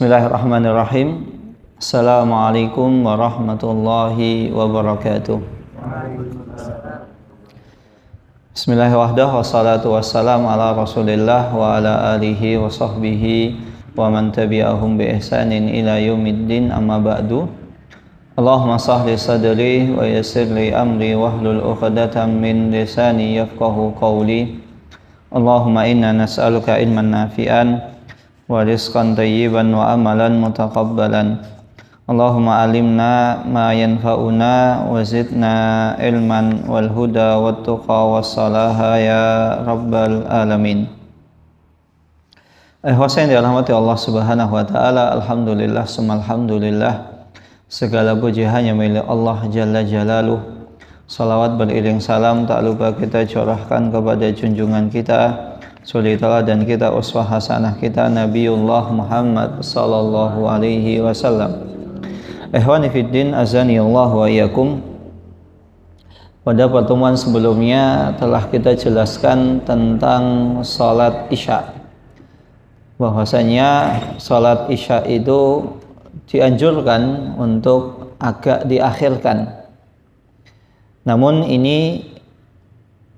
Bismillahirrahmanirrahim. Assalamualaikum warahmatullahi wabarakatuh. Bismillahirrahmanirrahim. Wassalatu wassalamu ala Rasulillah wa ala alihi wa sahbihi wa man tabi'ahum bi ihsanin ila yaumiddin, amma ba'du. Allahumma sahli sadri wa yassir li amri wahlul 'uqdatam min lisani yafqahu qawli. Allahumma inna nas'aluka ilman nafi'an wa rizqan thayyiban wa amalan mutaqabbalan. Allahumma alimna ma yanfa'una wa zidna ilman wal huda wat tuqa was salaha ya rabbal alamin. Hussein dirahmati Allah Subhanahu wa taala. Alhamdulillah summa alhamdulillah. Segala puji hanya milik Allah Jalla Jalaluh. Salawat beriring salam tak lupa kita curahkan kepada junjungan kita, suri teladan kita, uswah hasanah kita, Nabiullah Muhammad sallallahu alaihi wasallam. Ikhwani fiddin, azani Allah wa iyyakum. Pada pertemuan sebelumnya telah kita jelaskan tentang salat Isya, bahwasanya salat Isya itu dianjurkan untuk agak diakhirkan. Namun ini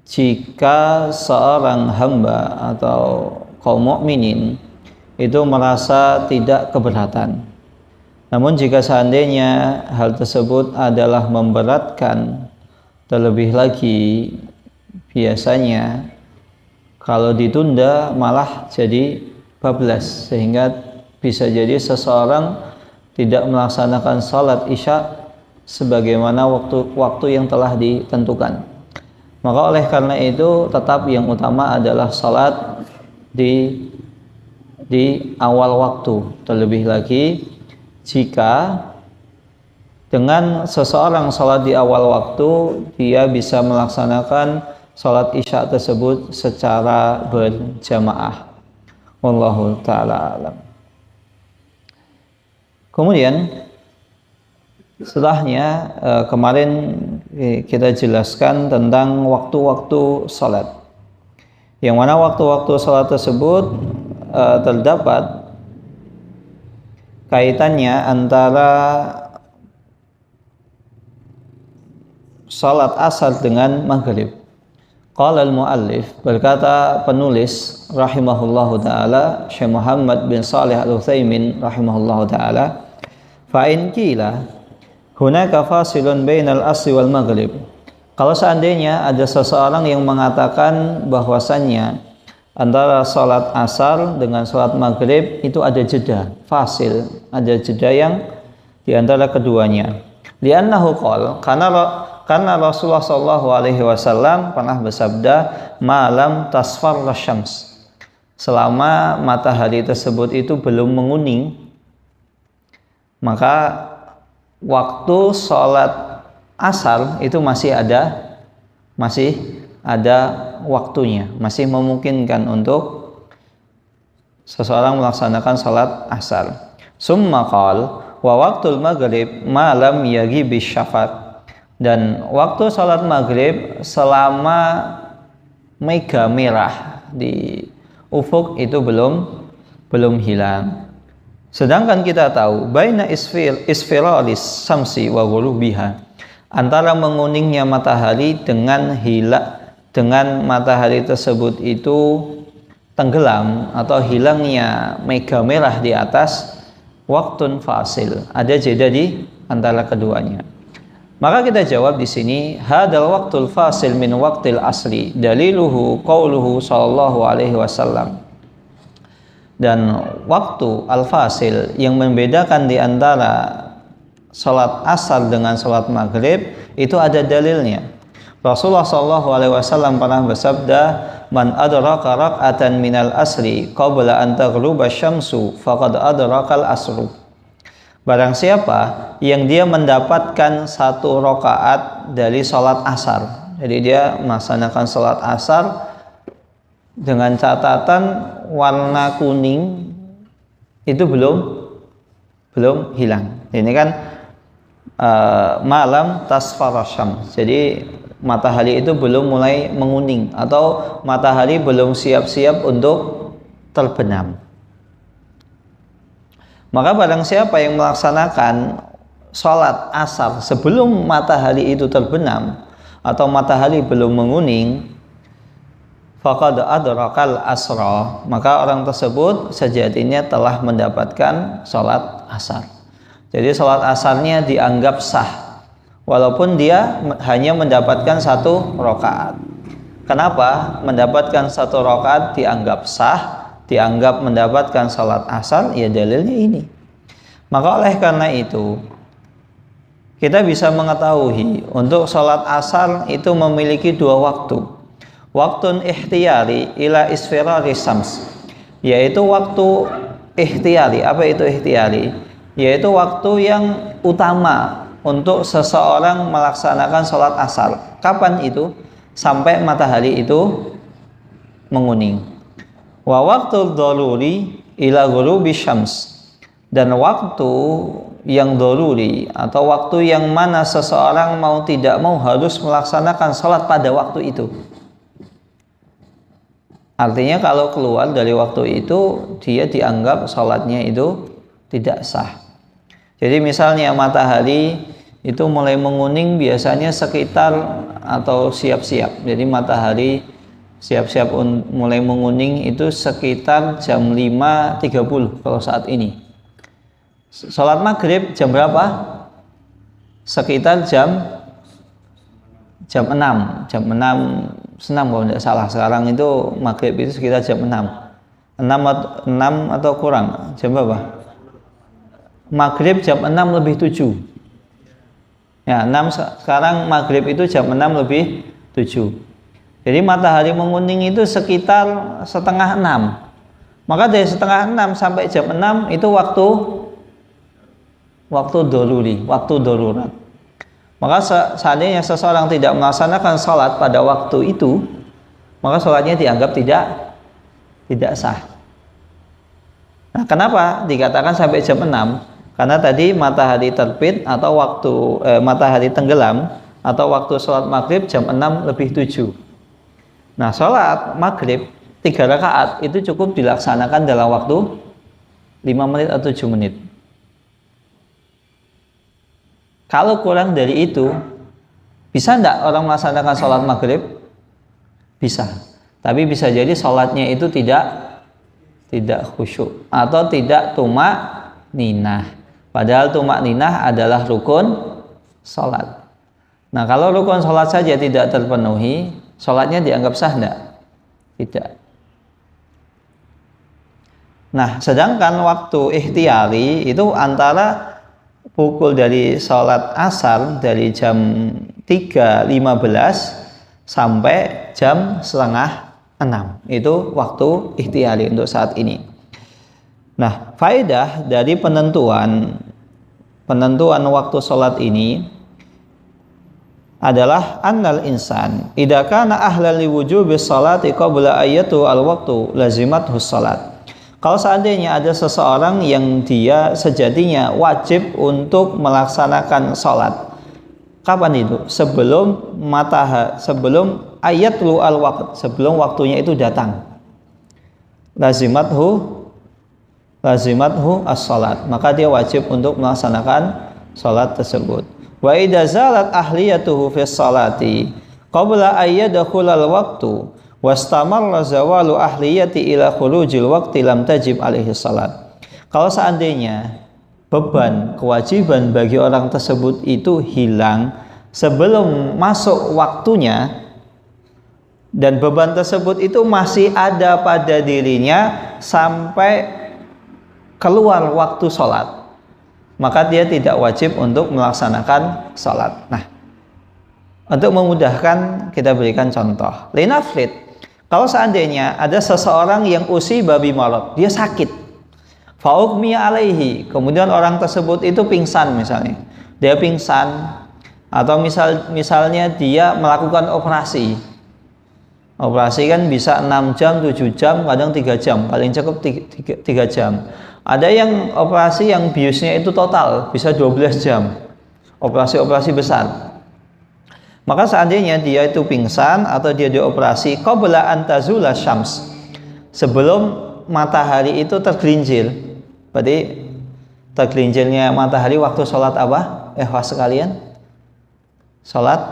jika seorang hamba atau kaum mukminin itu merasa tidak keberatan. Namun jika seandainya hal tersebut adalah memberatkan, terlebih lagi biasanya kalau ditunda malah jadi bablas, sehingga bisa jadi seseorang tidak melaksanakan salat Isya sebagaimana waktu yang telah ditentukan. Maka oleh karena itu tetap yang utama adalah salat di awal waktu. Terlebih lagi jika dengan seseorang salat di awal waktu, dia bisa melaksanakan salat Isya tersebut secara berjamaah. Wallahu ta'ala alam. Kemudian setelahnya kemarin kita jelaskan tentang waktu-waktu salat, yang mana waktu-waktu salat tersebut terdapat kaitannya antara salat asar dengan maghrib. Qala al-muallif, berkata penulis rahimahullahu taala, Syekh Muhammad bin Shalih Al-Utsaimin rahimahullahu taala, fa in qila hunaka fasilun bainal asri wal maghrib. Kalau seandainya ada seseorang yang mengatakan bahwasannya antara salat asar dengan salat maghrib itu ada jeda, fasil, ada jeda yang di antara keduanya. Li'annahu qala, karena Rasulullah sallallahu alaihi wasallam pernah bersabda, malam tasfarra syams, selama matahari tersebut itu belum menguning, maka waktu sholat asar itu masih ada waktunya, masih memungkinkan untuk seseorang melaksanakan sholat asar. Summa qal wa waqtul maghrib malam yaghibi syafaq, dan waktu sholat maghrib selama mega merah di ufuk itu belum hilang. Sedangkan kita tahu baina isfiralis samsi wa ghurubiha, antara menguningnya matahari dengan matahari tersebut itu tenggelam atau hilangnya mega merah di atas, waktun fasil, ada jeda di antara keduanya. Maka kita jawab di sini, hadal waqtul fasil min waqtil asli, daliluhu qauluhu sallallahu alaihi wasallam. Dan waktu al-fasil yang membedakan di antara salat asar dengan salat maghrib itu ada dalilnya. Rasulullah sallallahu alaihi wasallam pernah bersabda, man adraka rak'atan minal asri qabla an taghruba syamsu faqad adrakal asru. Barang siapa yang dia mendapatkan satu rakaat dari salat asar, jadi dia melaksanakan salat asar dengan catatan warna kuning itu belum hilang. Ini kan malam tasfarra syams, jadi matahari itu belum mulai menguning atau matahari belum siap-siap untuk terbenam. Maka barang siapa yang melaksanakan sholat asar sebelum matahari itu terbenam atau matahari belum menguning, faqad adrakal asra, maka orang tersebut sejatinya telah mendapatkan sholat asar. Jadi sholat asarnya dianggap sah walaupun dia hanya mendapatkan 1 rakaat. Kenapa mendapatkan 1 rakaat dianggap sah, dianggap mendapatkan sholat asar? Ya dalilnya ini. Maka oleh karena itu kita bisa mengetahui untuk sholat asar itu memiliki 2 waktu. Waktun ikhtiyari ila isfirari syams, yaitu waktu ikhtiyari. Apa itu ikhtiyari? Yaitu waktu yang utama untuk seseorang melaksanakan sholat asar. Kapan itu? Sampai matahari itu menguning. Wa waktu daruri ila ghurubi syams, dan waktu yang daruri atau waktu yang mana seseorang mau tidak mau harus melaksanakan sholat pada waktu itu. Artinya kalau keluar dari waktu itu dia dianggap sholatnya itu tidak sah. Jadi misalnya matahari itu mulai menguning biasanya sekitar atau siap-siap. Jadi matahari siap-siap mulai menguning itu sekitar jam 5.30 kalau saat ini. Sholat maghrib jam berapa? Sekitar jam 6 kalau tidak salah. Sekarang itu maghrib itu sekitar jam 6 atau kurang. Jam berapa? Maghrib jam 6:07. Ya, 6 sekarang maghrib itu jam 6:07. Jadi matahari menguning itu sekitar setengah 6. Maka dari setengah 6 sampai jam 6 itu waktu daruri, waktu darurat. Maka seandainya seseorang tidak melaksanakan sholat pada waktu itu, maka sholatnya dianggap tidak sah. Nah, kenapa dikatakan sampai jam 6? Karena tadi matahari terbit atau waktu matahari tenggelam atau waktu sholat maghrib jam 6:07. Nah, sholat maghrib 3 rakaat itu cukup dilaksanakan dalam waktu 5 menit atau 7 menit. Kalau kurang dari itu, bisa enggak orang melaksanakan sholat maghrib? Bisa. Tapi bisa jadi sholatnya itu tidak khusyuk atau tidak tumak ninah. Padahal tumak ninah adalah rukun sholat. Nah, kalau rukun sholat saja tidak terpenuhi, sholatnya dianggap sah enggak? Tidak. Nah, sedangkan waktu ikhtiyari itu antara pukul dari sholat asar dari jam 3.15 sampai jam 5:30. Itu waktu ikhtiyari untuk saat ini. Nah, faedah dari penentuan waktu sholat ini adalah annal insan idza kana ahlan liwujubi sholati qabla ayatu al-waqtu lazimathu sholat. Kalau seandainya ada seseorang yang dia sejatinya wajib untuk melaksanakan sholat, kapan itu? Sebelum ayatul al-waqt, sebelum waktunya itu datang. Lazimathu as-sholat, maka dia wajib untuk melaksanakan sholat tersebut. Wa idza zalat ahliyatuhu fi sholati qabla ayyadkhul al-waqtu wastamarra zawalu ahliyati ila khurujil waqti lam tajib alaihi salat. Kalau seandainya beban kewajiban bagi orang tersebut itu hilang sebelum masuk waktunya dan beban tersebut itu masih ada pada dirinya sampai keluar waktu sholat, maka dia tidak wajib untuk melaksanakan sholat. Nah, untuk memudahkan kita berikan contoh. Linafrid, kalau seandainya ada seseorang yang usiba bi marad, dia sakit, fa'ughmiya alaihi, kemudian orang tersebut itu pingsan misalnya, dia pingsan atau misalnya dia melakukan operasi kan bisa 6 jam, 7 jam, kadang 3 jam, paling cukup 3 jam. Ada yang operasi yang biusnya itu total bisa 12 jam, operasi besar. Maka seandainya dia itu pingsan atau dia dioperasi qabla antazula syams, sebelum matahari itu tergelincir, berarti tergelincirnya matahari waktu sholat apa? Sekalian, sholat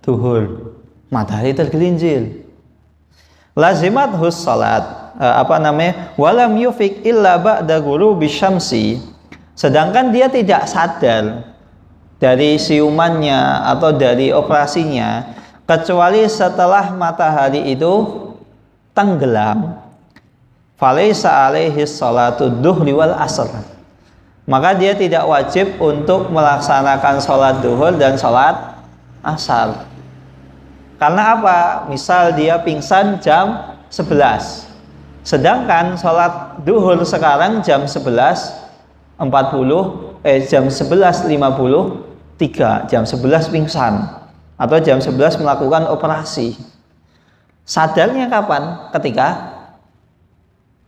duhur, matahari tergelincir. Lazimat hus sholat, walam yufik illa ba'da ghurubi syamsi, sedangkan dia tidak sadar dari siumannya atau dari operasinya kecuali setelah matahari itu tenggelam. Falaysa alaihi sholatu duhri wal asr, maka dia tidak wajib untuk melaksanakan sholat duhur dan sholat asar. Karena apa? Misal dia pingsan jam 11, sedangkan sholat duhur sekarang jam 11.40, jam 11.53, jam 11 pingsan atau jam 11 melakukan operasi. Sadarnya kapan?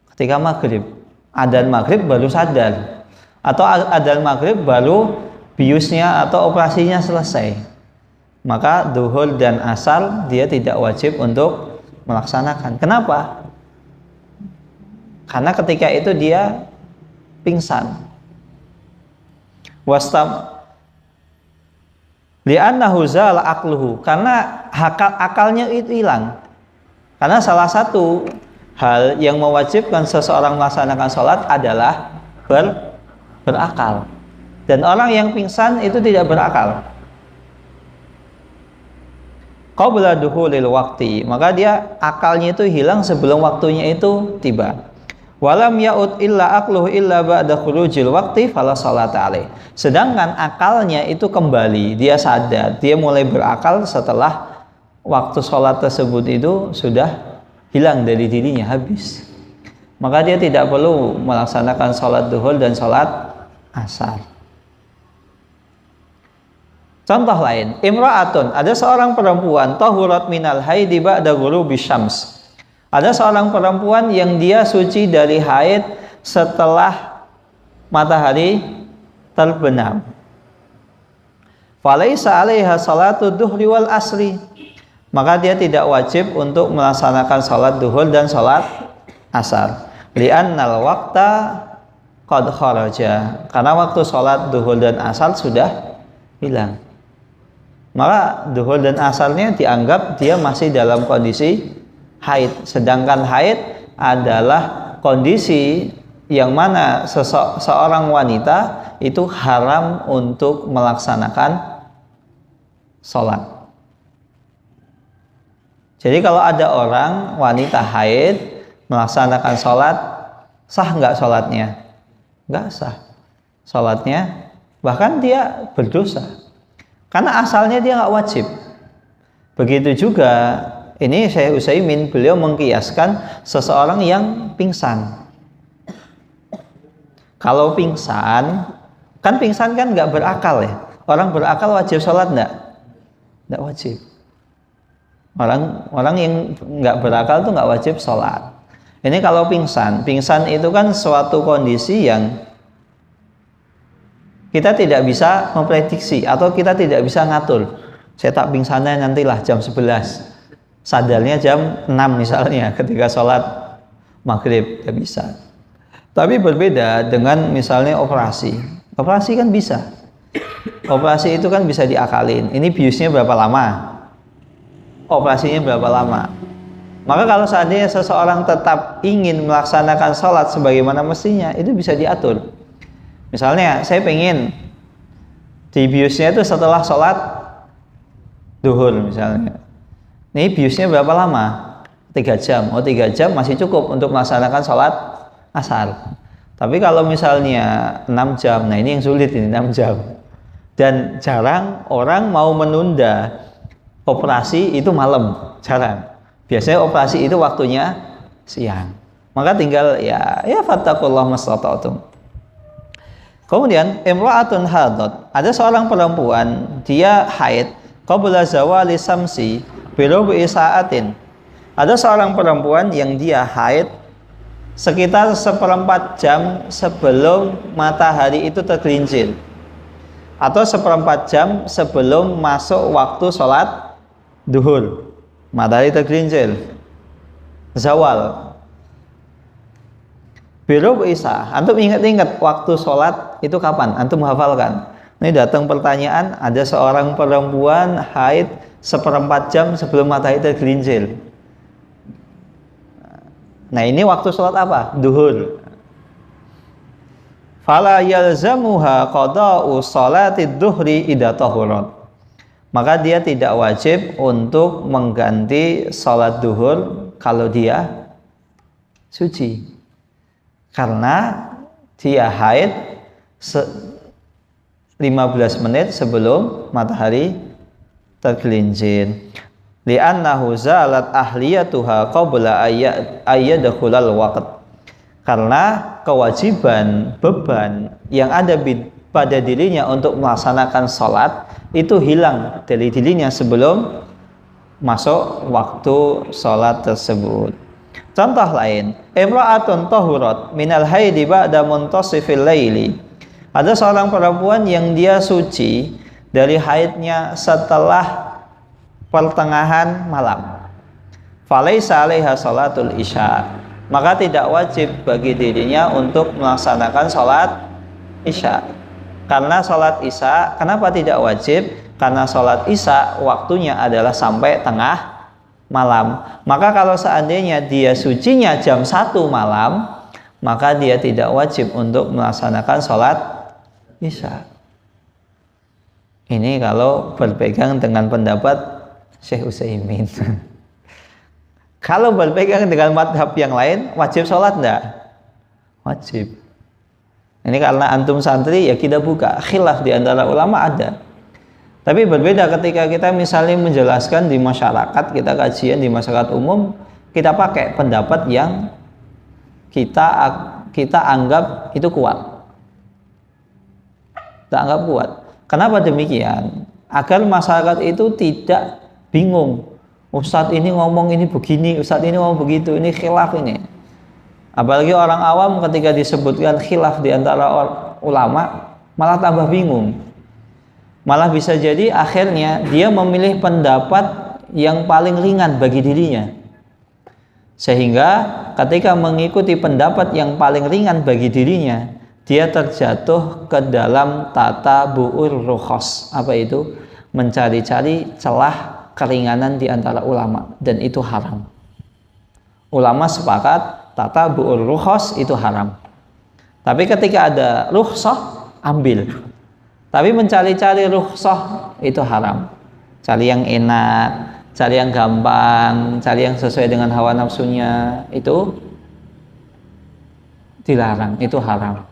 Ketika maghrib, adzan maghrib baru sadar, atau adzan maghrib baru biusnya atau operasinya selesai, maka duhur dan asar dia tidak wajib untuk melaksanakan. Kenapa? Karena ketika itu dia pingsan. Li'annahu zala aqluhu, karena akalnya itu hilang. Karena salah satu hal yang mewajibkan seseorang melaksanakan sholat adalah berakal. Dan orang yang pingsan itu tidak berakal. Qabla duhulil waqti, maka dia akalnya itu hilang sebelum waktunya itu tiba. Walam ya'ud illa aqluhu illa ba'da khurujil waqti fala sholata alaih. Sedangkan akalnya itu kembali, dia sadar, dia mulai berakal setelah waktu sholat tersebut itu sudah hilang dari dirinya, habis. Maka dia tidak perlu melaksanakan sholat duhur dan sholat asar. Contoh lain, imra'atun, ada seorang perempuan tahurat minal haidi ba'da ghurubi syams. Ada seorang perempuan yang dia suci dari haid setelah matahari terbenam. Falaysa 'alaiha salatu duhri wal asri, maka dia tidak wajib untuk melaksanakan sholat duhur dan sholat asar. Li'annal waqta qad kharaja, karena waktu sholat duhur dan asar sudah hilang. Maka duhur dan asarnya dianggap dia masih dalam kondisi haid. Sedangkan haid adalah kondisi yang mana seorang wanita itu haram untuk melaksanakan sholat. Jadi kalau ada orang wanita haid melaksanakan sholat, sah nggak sholatnya? Nggak sah sholatnya, bahkan dia berdosa. Karena asalnya dia nggak wajib. Begitu juga, ini Syekh Utsaimin, beliau mengkiaskan seseorang yang pingsan. Kalau pingsan, kan nggak berakal ya. Orang berakal wajib sholat nggak? Nggak wajib. Orang yang nggak berakal tuh nggak wajib sholat. Ini kalau pingsan itu kan suatu kondisi yang kita tidak bisa memprediksi atau kita tidak bisa ngatur. Saya tak pingsannya nantilah jam 11, sadarnya jam 6 misalnya ketika sholat maghrib, tidak bisa. Tapi berbeda dengan misalnya operasi kan bisa. Operasi itu kan bisa diakalin. Ini biusnya berapa lama? Operasinya berapa lama? Maka kalau seandainya seseorang tetap ingin melaksanakan sholat sebagaimana mestinya, itu bisa diatur. Misalnya saya pengen di biusnya itu setelah sholat duhur misalnya. Ini biusnya berapa lama? 3 jam. 3 jam masih cukup untuk melaksanakan sholat asar. Tapi kalau misalnya 6 jam, nah ini yang sulit, ini 6 jam. Dan jarang orang mau menunda operasi itu malam, jarang. Biasanya operasi itu waktunya siang. Maka tinggal ya fattakullah mastata'tum. Kemudian imra'atun hadat, ada seorang perempuan dia haid qabla zawali samsi bi rubu'i sa'atin. Ada seorang perempuan yang dia haid sekitar 1/4 jam sebelum matahari itu tergelincir, atau 1/4 jam sebelum masuk waktu sholat duhur. Matahari tergelincir, zawal. Birub Isa, antum ingat-ingat waktu sholat itu kapan? Antum hafalkan. Ini datang pertanyaan, ada seorang perempuan haid 1/4 jam sebelum matahari tergelincir. Nah ini waktu sholat apa? Duhur. Fala yalzamuha qada'u sholatid duhri idza tahurat. Maka dia tidak wajib untuk mengganti sholat duhur kalau dia suci. Karena dia haid 15 menit sebelum matahari tergelincir. Li'annahu zalat ahliyatuha qabla ayyadkhulal waqt. Karena kewajiban beban yang ada pada dirinya untuk melaksanakan sholat itu hilang dari dirinya sebelum masuk waktu sholat tersebut. Contoh lain, imra'atun tahurat minal haidi ba'da muntasifil laili. Ada seorang perempuan yang dia suci dari haidnya setelah pertengahan malam. Falaisa 'alaiha salatul isya. Maka tidak wajib bagi dirinya untuk melaksanakan sholat isya. Karena sholat isya, kenapa tidak wajib? Karena sholat isya waktunya adalah sampai tengah malam. Maka kalau seandainya dia sucinya jam 1 malam, maka dia tidak wajib untuk melaksanakan sholat isya. Ini kalau berpegang dengan pendapat Syekh Utsaimin. Kalau berpegang dengan madhab yang lain, wajib sholat enggak? Wajib. Ini karena antum santri ya kita buka, khilaf di antara ulama ada. Tapi berbeda ketika kita misalnya menjelaskan di masyarakat, kita kajian di masyarakat umum, kita pakai pendapat yang kita anggap itu kuat. Kita anggap kuat. Kenapa demikian? Agar masyarakat itu tidak bingung. Ustadz ini ngomong ini begini, Ustadz ini ngomong begitu, ini khilaf ini. Apalagi orang awam ketika disebutkan khilaf di antara ulama, malah tambah bingung. Malah bisa jadi akhirnya dia memilih pendapat yang paling ringan bagi dirinya. Sehingga ketika mengikuti pendapat yang paling ringan bagi dirinya, dia terjatuh ke dalam tata bu'ur rukhas. Apa itu? Mencari-cari celah keringanan di antara ulama, dan itu haram. Ulama sepakat tata bu'ur rukhas itu haram. Tapi ketika ada rukhsah, ambil. Tapi mencari-cari rukhsah itu haram. Cari yang enak, cari yang gampang, cari yang sesuai dengan hawa nafsunya, itu dilarang, itu haram.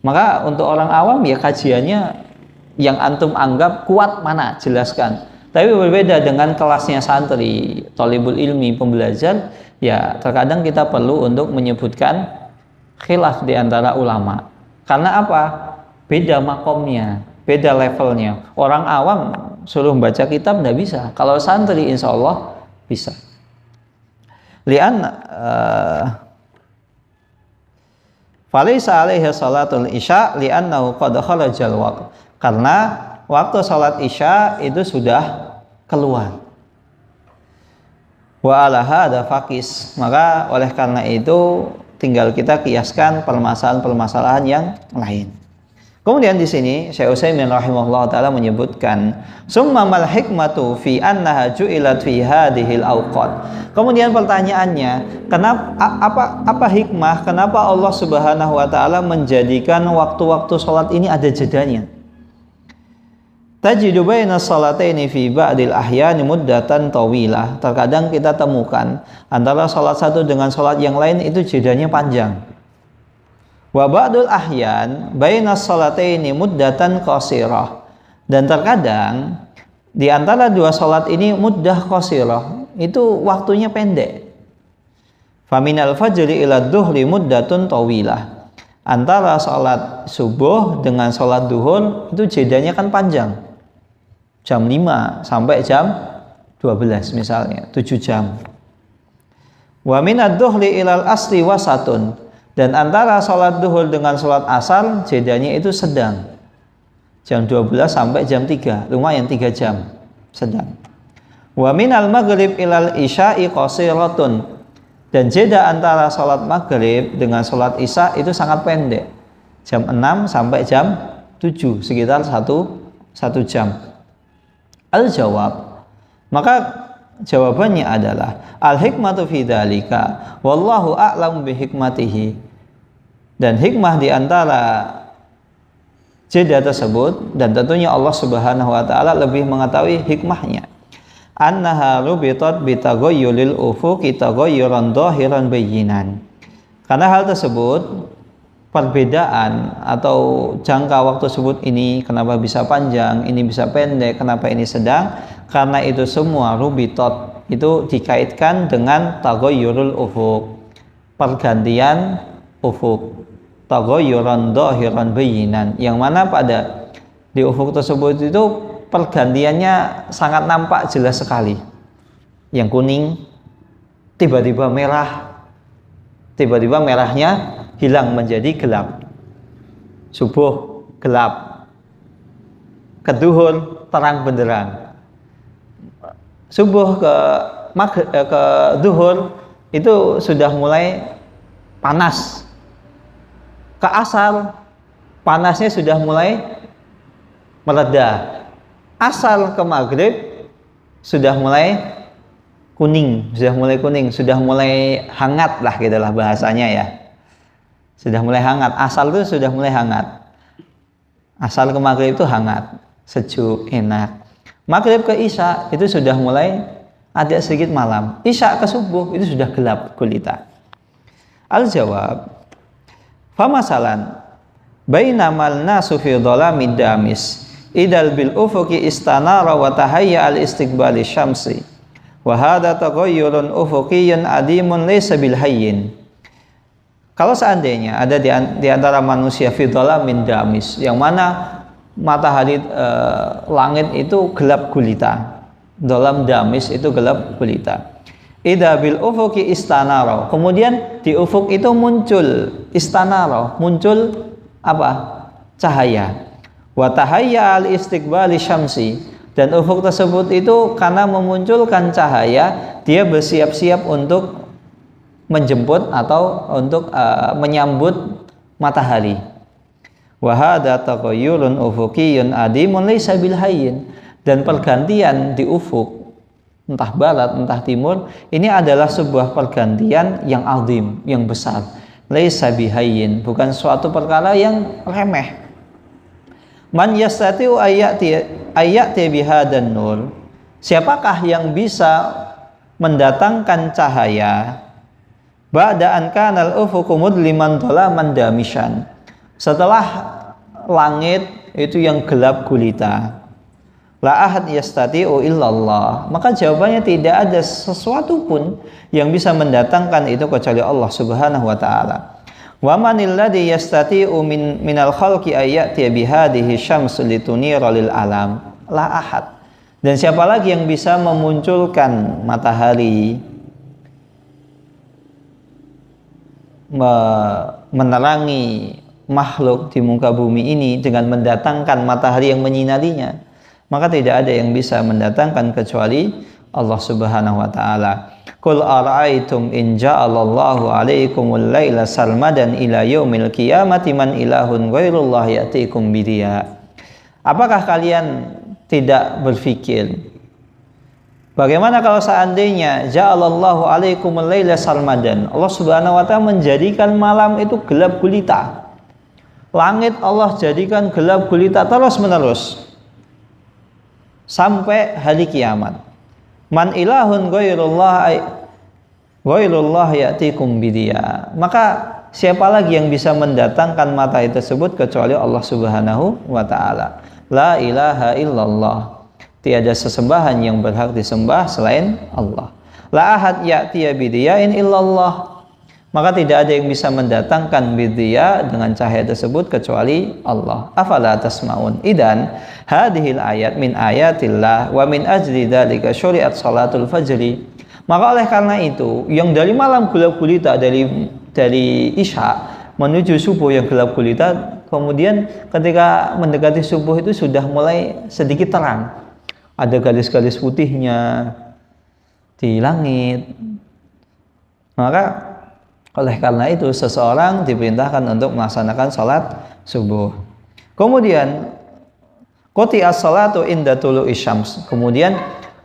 Maka untuk orang awam ya kajiannya yang antum anggap kuat mana, jelaskan. Tapi berbeda dengan kelasnya santri, thalibul ilmi, pembelajar, ya terkadang kita perlu untuk menyebutkan khilaf di antara ulama. Karena apa? Beda makomnya, beda levelnya. Orang awam suruh baca kitab tidak bisa. Kalau santri insya Allah bisa. Lian falaisa alaihi salatul isya li'annahu qad kharajal waqt. Karena waktu salat isya itu sudah keluar. Wa alaha ada fakis. Maka oleh karena itu tinggal kita kiaskan permasalahan-permasalahan yang lain. Kemudian di sini Syekh Utsaimin rahimahullah taala menyebutkan summa mal hikmatu fi annaha ju'ilat fi hadhil awqat. Kemudian pertanyaannya, apa hikmah kenapa Allah Subhanahu wa taala menjadikan waktu-waktu salat ini ada jedanya? Tajidu baina salataini fi ba'dil ahyani muddatan tawilah. Terkadang kita temukan antara salat satu dengan salat yang lain itu jedanya panjang. Wa ba'dul ahyan baina salataini muddatan qasirah. Dan terkadang di antara dua salat ini muddah qasirah, itu waktunya pendek. Faminal fajri ila dhuhri muddatun tawilah. Antara salat subuh dengan salat duhur itu jedanya kan panjang. Jam 5 sampai jam 12 misalnya, 7 jam. Wa minad dhuhri ilal asri wasatun. Dan antara sholat duhur dengan sholat asar jedanya itu sedang, jam 12 sampai jam 3, lumayan 3 jam, sedang. Wa minal maghrib ilal isya'i qasiratun. Dan jeda antara sholat maghrib dengan sholat isya itu sangat pendek. Jam 6 sampai jam 7, sekitar satu jam. Al-jawab, maka jawabannya adalah al-hikmatu fi dzalika wallahu a'lamu bi hikmatihi. Dan hikmah di antara jeda tersebut, dan tentunya Allah Subhanahu wa taala lebih mengetahui hikmahnya. Annaha rubitat bi taghayyulil ufuqi taghayyuran dhahiran bayyinan. Karena hal tersebut, perbedaan atau jangka waktu tersebut, ini kenapa bisa panjang, ini bisa pendek, kenapa ini sedang, karena itu semua rubitat itu dikaitkan dengan taghayyurul ufuq, pergantian ufuk, taghayyuran dhahiran bayyinan, yang mana pada di ufuk tersebut itu pergantiannya sangat nampak jelas sekali. Yang kuning tiba-tiba merah, tiba-tiba merahnya hilang menjadi gelap. Subuh gelap, keduhur terang benderang. Subuh ke duhur itu sudah mulai panas. Ke asar panasnya sudah mulai mereda. Asar ke maghrib sudah mulai kuning, sudah mulai hangat lah, gitulah bahasanya ya. Sudah mulai hangat. Asar itu sudah mulai hangat. Asar ke maghrib itu hangat, sejuk, enak. Maghrib ke isya itu sudah mulai ada sedikit malam. Isya ke subuh itu sudah gelap gulita. Al-jawab, famasalan bainamal nasu fi dhalamid damis idal bil ufuqi istanara wa tahayya al istiqbali syamsi wa hadha taghayyurun ufuqiyyun adimun laysa bil hayyin. Kalau seandainya ada di antara manusia fi dhalamin damis, yang mana matahari langit itu gelap gulita, dhalam damis itu gelap gulita. Idza bil ufuqi istanara, kemudian di ufuk itu muncul istanara, muncul apa? Cahaya. Wa tahayya al istiqbali syamsi, dan ufuk tersebut itu karena memunculkan cahaya, dia bersiap-siap untuk menjemput atau untuk menyambut matahari. Wa hadza taghayyurun ufuqiyyun adimun laysa bil hayyin, dan pergantian di ufuk entah barat entah timur ini adalah sebuah pergantian yang azim, yang besar. Laysa bihayyin, bukan suatu perkara yang remeh. Man yastati'u ayati bihadan nur, siapakah yang bisa mendatangkan cahaya ba'da an kanal ufuqu mudliman dhalaman damishan, setelah langit itu yang gelap gulita. La ahad yastati'u illallah, maka jawabannya tidak ada sesuatu pun yang bisa mendatangkan itu kecuali Allah Subhanahu wa taala. Wa manil ladzi yastati'u minal khalqi ayati bihadhihi syamsu litunira lil alam. La ahad. Dan siapa lagi yang bisa memunculkan matahari, menerangi makhluk di muka bumi ini dengan mendatangkan matahari yang menyinarinya, maka tidak ada yang bisa mendatangkan kecuali Allah Subhanahu wa taala. Qul ara'aitum in ja'alallahu 'alaikumul laila sarmadan ila yaumil qiyamati man ilahun ghairullah ya'tikum bidiya. Apakah kalian tidak berpikir, bagaimana kalau seandainya ja'alallahu 'alaikumul laila sarmadan, Allah Subhanahu wa taala menjadikan malam itu gelap gulita. Langit Allah jadikan gelap gulita terus-menerus sampai hari kiamat. Man ilahun ghairullah ya'tikum bidiya, maka siapa lagi yang bisa mendatangkan matahari tersebut kecuali Allah Subhanahu wa taala. La ilaha illallah, tiada sesembahan yang berhak disembah selain Allah. La ahad ya'tiya bidiyain illallah, maka tidak ada yang bisa mendatangkan bidiya dengan cahaya tersebut kecuali Allah. Afala tasma'un. Idan hadhil ayat min ayatillah wa min ajli dzalika syuri'at salatul fajri. Maka oleh karena itu, yang dari malam gelap gulita, dari isya menuju subuh yang gelap gulita, kemudian ketika mendekati subuh itu sudah mulai sedikit terang. Ada garis-garis putihnya di langit. Maka oleh karena itu seseorang diperintahkan untuk melaksanakan sholat subuh. Kemudian quti'as sholatu inda tulu'i syams. Kemudian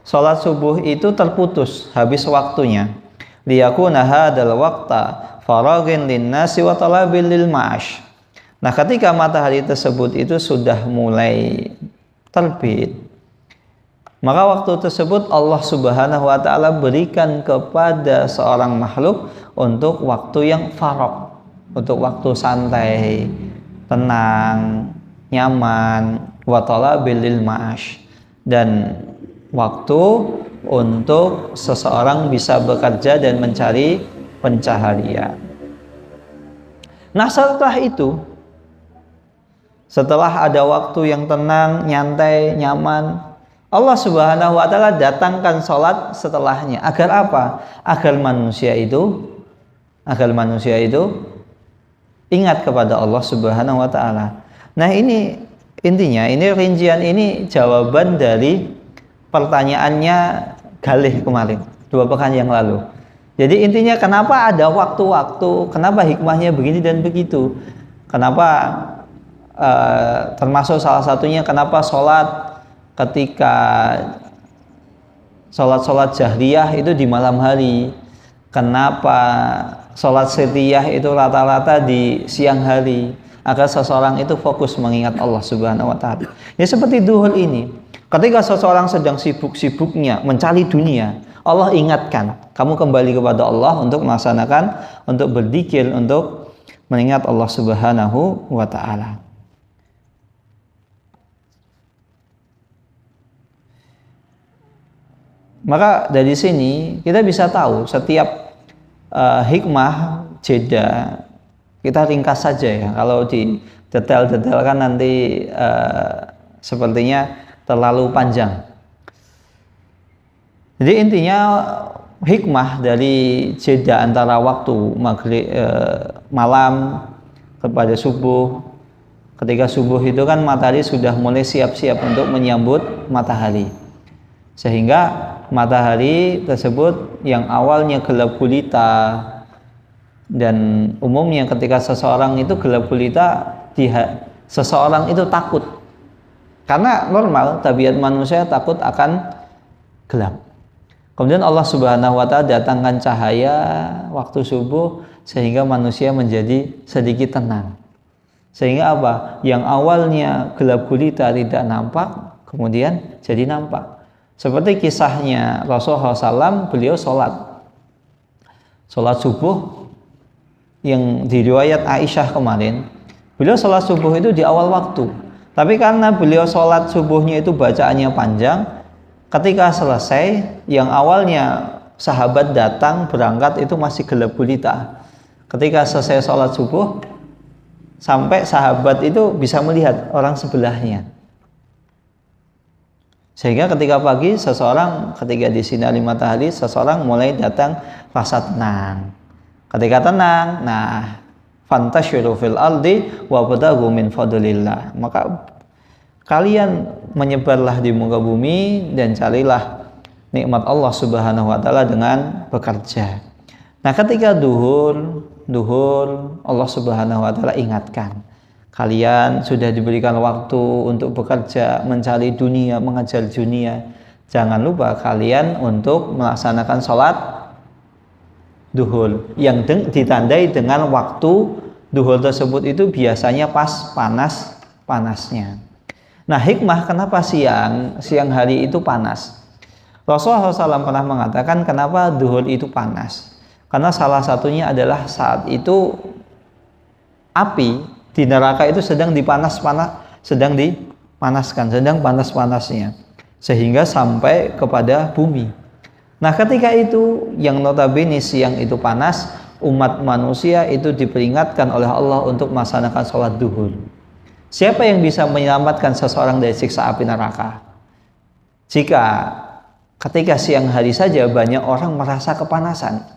sholat subuh itu terputus habis waktunya. Liyakuna hadzal waqta faraghin linnasi wa talabil lil ma'ash. Nah, ketika matahari tersebut itu sudah mulai terbit, maka waktu tersebut Allah Subhanahu wa taala berikan kepada seorang makhluk untuk waktu yang faragh, untuk waktu santai, tenang, nyaman, wa talabil lil ma'ash, dan waktu untuk seseorang bisa bekerja dan mencari pencaharian. Nah, setelah ada waktu yang tenang, nyantai, nyaman, Allah Subhanahu wa taala datangkan sholat setelahnya. Agar apa? Agar manusia itu ingat kepada Allah Subhanahu wa taala. Nah, ini intinya, ini rincian ini jawaban dari pertanyaannya Galih kemarin 2 pekan yang lalu. Jadi intinya kenapa ada waktu-waktu, kenapa hikmahnya begini dan begitu, kenapa termasuk salah satunya kenapa sholat ketika sholat jahriyah itu di malam hari, kenapa sholat sirriyah itu rata-rata di siang hari, agar seseorang itu fokus mengingat Allah Subhanahu wa taala. Ya seperti duhur ini, ketika seseorang sedang sibuk-sibuknya mencari dunia, Allah ingatkan kamu kembali kepada Allah untuk melaksanakan, untuk berzikir, untuk mengingat Allah Subhanahu wa taala. Maka dari sini kita bisa tahu setiap hikmah jeda, kita ringkas saja ya. Kalau di detail-detailkan nanti sepertinya terlalu panjang. Jadi intinya hikmah dari jeda antara waktu maghrib, malam kepada subuh. Ketika subuh itu kan matahari sudah mulai siap-siap untuk menyambut matahari, sehingga matahari tersebut yang awalnya gelap gulita, dan umumnya ketika seseorang itu gelap gulita, seseorang itu takut, karena normal tabiat manusia takut akan gelap. Kemudian Allah Subhanahu wa taala datangkan cahaya waktu subuh sehingga manusia menjadi sedikit tenang. Sehingga apa? Yang awalnya gelap gulita tidak nampak, kemudian jadi nampak. Seperti kisahnya Rasulullah SAW, beliau sholat subuh yang di riwayat Aisyah kemarin, beliau sholat subuh itu di awal waktu. Tapi karena beliau sholat subuhnya itu bacaannya panjang, ketika selesai, yang awalnya sahabat datang berangkat itu masih gelap gulita. Ketika selesai sholat subuh, sampai sahabat itu bisa melihat orang sebelahnya. Sehingga ketika pagi seseorang, ketika disinari matahari, seseorang mulai datang rasa tenang. Ketika tenang, nah, fantasyiru fil ardi wabtaghu min fadlillah. Maka kalian menyebarlah di muka bumi dan carilah nikmat Allah Subhanahu wa taala dengan bekerja. Nah, ketika duhur Allah Subhanahu wa taala ingatkan, kalian sudah diberikan waktu untuk bekerja, mencari dunia, mengejar dunia. Jangan lupa kalian untuk melaksanakan sholat duhur yang ditandai dengan waktu duhur tersebut itu biasanya pas panas-panasnya. Nah, hikmah kenapa siang hari itu panas? Rasulullah SAW pernah mengatakan kenapa duhur itu panas. Karena salah satunya adalah saat itu api di neraka itu sedang dipanaskan, sedang panas-panasnya, sehingga sampai kepada bumi. Nah, ketika itu yang notabene siang itu panas, umat manusia itu diperingatkan oleh Allah untuk melaksanakan sholat duhur. Siapa yang bisa menyelamatkan seseorang dari siksa api neraka? Jika ketika siang hari saja banyak orang merasa kepanasan,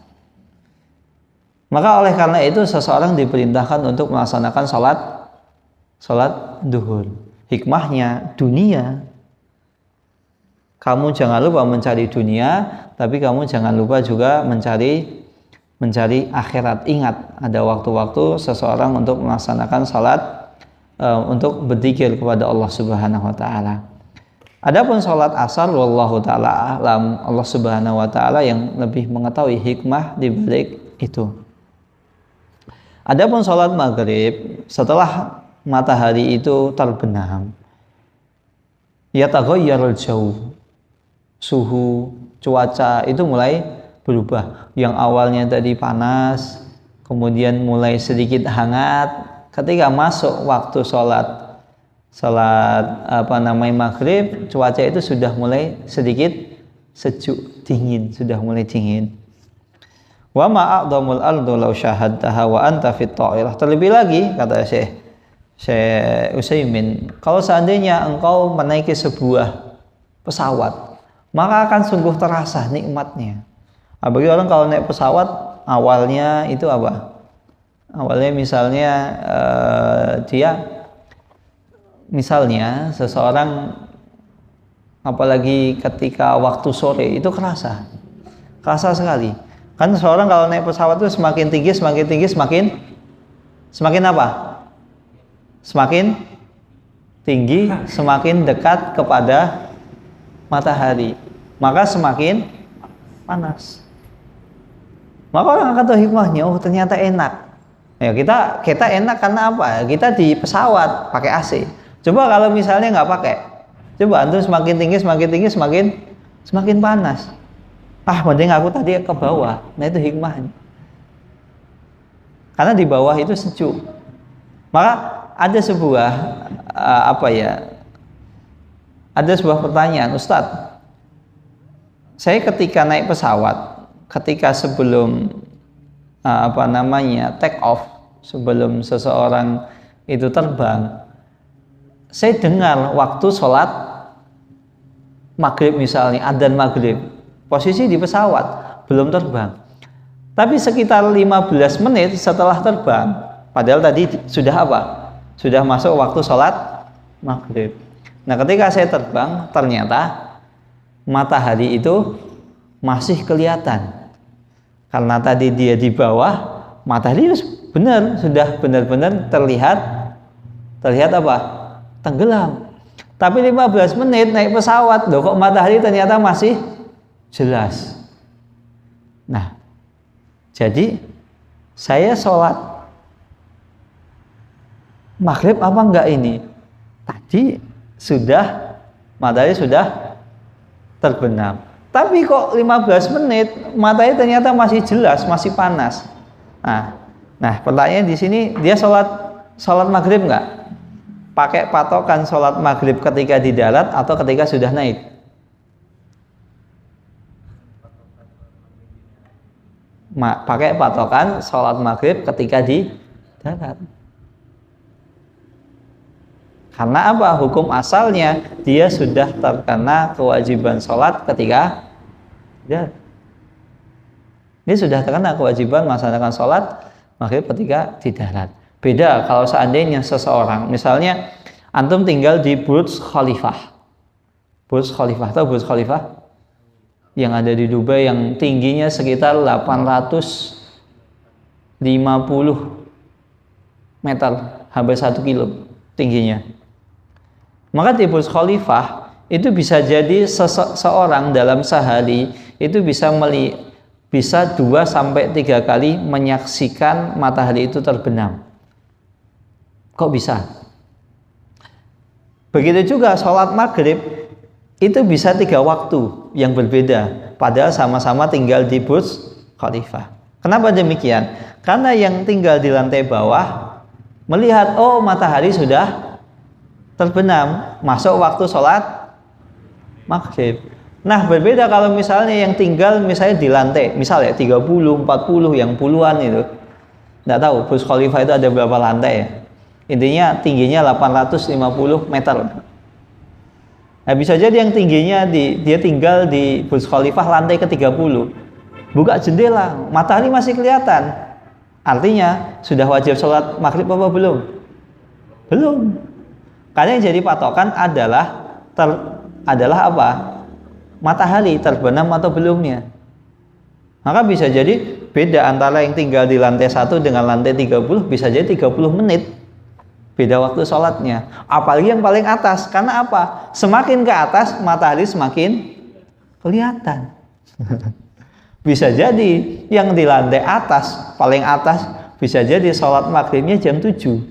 maka oleh karena itu seseorang diperintahkan untuk melaksanakan sholat duhur. Hikmahnya dunia. Kamu jangan lupa mencari dunia, tapi kamu jangan lupa juga mencari mencari akhirat. Ingat, ada waktu-waktu seseorang untuk melaksanakan salat, untuk berzikir kepada Allah Subhanahu wa taala. Adapun salat asar, wallahu taala alam, Allah Subhanahu wa taala yang lebih mengetahui hikmah di balik itu. Adapun salat maghrib, setelah matahari itu terbenam, yataghayyarul jaw, suhu cuaca itu mulai berubah. Yang awalnya tadi panas, kemudian mulai sedikit hangat. Ketika masuk waktu sholat maghrib, cuaca itu sudah mulai sedikit sejuk, dingin, sudah mulai dingin. Wa ma'adhamul ardu law syahadtaha wa anta fit ta'irah. Terlebih lagi kata Syekh Utsaimin, kalau seandainya engkau menaiki sebuah pesawat, maka akan sungguh terasa nikmatnya. Bagi orang kalau naik pesawat, awalnya itu apa? Awalnya misalnya misalnya seseorang, apalagi ketika waktu sore, itu kerasa sekali. Kan seseorang kalau naik pesawat itu semakin tinggi semakin apa? Semakin tinggi, semakin dekat kepada matahari, maka semakin panas. Maka orang akan tahu hikmahnya, oh ternyata enak. Ya, kita enak karena apa? Kita di pesawat pakai AC. Coba kalau misalnya nggak pakai, coba antum semakin tinggi semakin panas. Mending aku tadi ke bawah. Nah itu hikmahnya. Karena di bawah itu sejuk. Maka ada sebuah ada sebuah pertanyaan, Ustadz. Saya ketika naik pesawat, ketika sebelum take off, sebelum seseorang itu terbang, saya dengar waktu sholat maghrib misalnya, adzan maghrib, posisi di pesawat belum terbang, tapi sekitar 15 menit setelah terbang, padahal tadi sudah masuk waktu sholat maghrib. Nah ketika saya terbang, ternyata matahari itu masih kelihatan. Karena tadi dia di bawah, matahari sudah benar-benar terlihat apa? Tenggelam. Tapi 15 menit naik pesawat, loh kok matahari ternyata masih jelas. Nah, jadi saya sholat maghrib apa enggak ini? Tadi matahari sudah terbenam. Tapi kok 15 menit matahari ternyata masih jelas, masih panas. Nah pertanyaan di sini, dia sholat maghrib enggak? Pakai patokan sholat maghrib ketika di darat atau ketika sudah naik? Pakai patokan sholat maghrib ketika di darat. Karena apa? Hukum asalnya dia sudah terkena kewajiban sholat ketika dia sudah terkena kewajiban melaksanakan sholat maghrib ketika di darat. Beda kalau seandainya seseorang, misalnya antum tinggal di Burj Khalifah. Burj Khalifah, tahu Burj Khalifah? Yang ada di Dubai, yang tingginya sekitar 850 meter, hampir 1 kilo tingginya. Maka di Burj Khalifah itu bisa jadi seseorang dalam sehari itu bisa 2 sampai 3 kali menyaksikan matahari itu terbenam. Kok bisa? Begitu juga sholat maghrib itu bisa 3 waktu yang berbeda, padahal sama-sama tinggal di Burj Khalifah. Kenapa demikian? Karena yang tinggal di lantai bawah melihat, oh matahari sudah terbenam, masuk waktu sholat maghrib. Nah berbeda kalau misalnya yang tinggal misalnya di lantai, misalnya 30, 40, yang puluhan itu, nggak tahu Burj Khalifah itu ada berapa lantai ya. Intinya tingginya 850 meter. Nah bisa jadi yang tingginya dia tinggal di Burj Khalifah lantai ke-30, buka jendela, matahari masih kelihatan. Artinya sudah wajib sholat maghrib apa belum? Belum. Karena yang jadi patokan adalah apa? Matahari terbenam atau belumnya. Maka bisa jadi beda antara yang tinggal di lantai 1 dengan lantai 30 bisa jadi 30 menit. Beda waktu sholatnya. Apalagi yang paling atas. Karena apa? Semakin ke atas, matahari semakin kelihatan. Bisa jadi yang di lantai atas, paling atas, bisa jadi sholat maghribnya jam 7.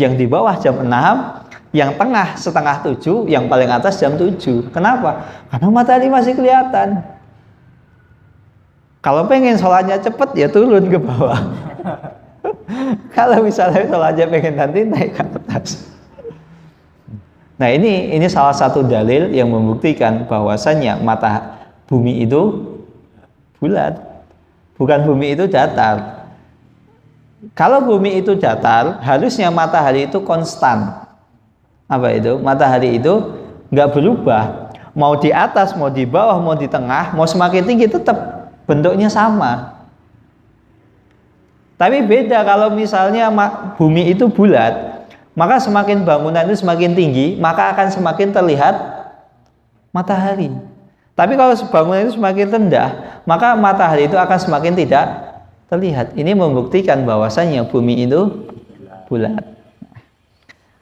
Yang di bawah jam 6, yang tengah setengah 7, yang paling atas jam 7. Kenapa? Karena matahari masih kelihatan. Kalau pengen sholatnya cepat, ya turun ke bawah. Kalau misalnya sholatnya pengen nanti naik ke atas. Nah ini salah satu dalil yang membuktikan bahwasannya bumi itu bulat, bukan bumi itu datar. Kalau bumi itu datar, harusnya matahari itu konstan. Apa itu? Matahari itu nggak berubah. Mau di atas, mau di bawah, mau di tengah, mau semakin tinggi tetap bentuknya sama. Tapi beda kalau misalnya bumi itu bulat, maka semakin bangunan itu semakin tinggi, maka akan semakin terlihat matahari. Tapi kalau bangunan itu semakin rendah, maka matahari itu akan semakin tidak terlihat. Ini membuktikan bahwasannya bumi itu bulat.